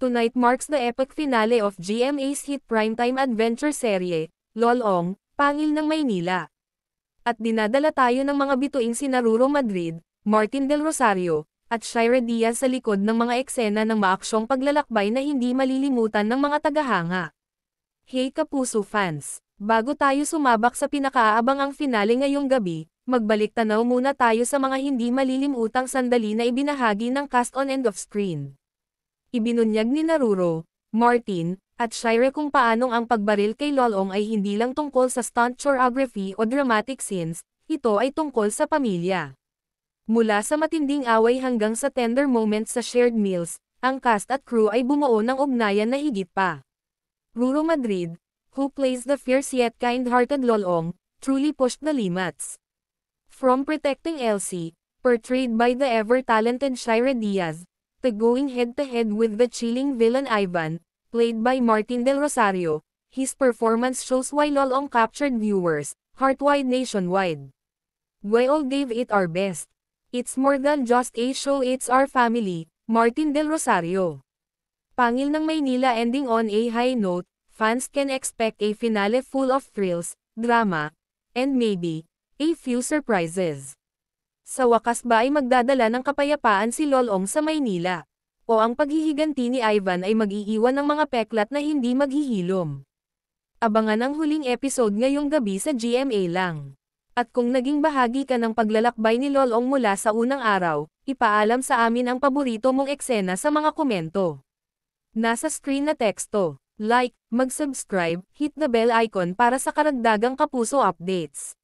Tonight marks the epic finale of GMA's hit primetime adventure serye, Lolong, Pangil ng Maynila. At dinadala tayo ng mga bituing sina Ruro Madrid, Martin Del Rosario, at Shira Diaz sa likod ng mga eksena ng maaksyong paglalakbay na hindi malilimutan ng mga tagahanga. Hey Kapuso fans! Bago tayo sumabak sa pinakaaabangang finale ngayong gabi, magbalik tanaw muna tayo sa mga hindi malilimutang sandali na ibinahagi ng cast on and off screen. Ibinunyag ni Ruro, Martin, at Shira kung paanong ang pagbaril kay Lolong ay hindi lang tungkol sa stunt choreography o dramatic scenes, ito ay tungkol sa pamilya. Mula sa matinding away hanggang sa tender moments sa shared meals, ang cast at crew ay bumuo ng ugnayan na higit pa. Ruro Madrid, who plays the fierce yet kind-hearted Lolong, truly pushed the limits. From protecting Elsie, portrayed by the ever-talented Shira Diaz, to going head-to-head with the chilling villain Ivan, played by Martin Del Rosario, his performance shows why Lolong captured viewers, heart-wide nationwide. We all gave it our best. It's more than just a show, it's our family, Martin Del Rosario. Pangil ng Maynila ending on a high note, fans can expect a finale full of thrills, drama, and maybe, a few surprises. Sa wakas ba ay magdadala ng kapayapaan si Lolong sa Maynila? O ang paghihiganti ni Ivan ay mag-iiwan ng mga peklat na hindi maghihilom? Abangan ang huling episode ngayong gabi sa GMA lang. At kung naging bahagi ka ng paglalakbay ni Lolong mula sa unang araw, ipaalam sa amin ang paborito mong eksena sa mga komento. Nasa screen na teksto. Like, mag-subscribe, hit the bell icon para sa karagdagang Kapuso updates.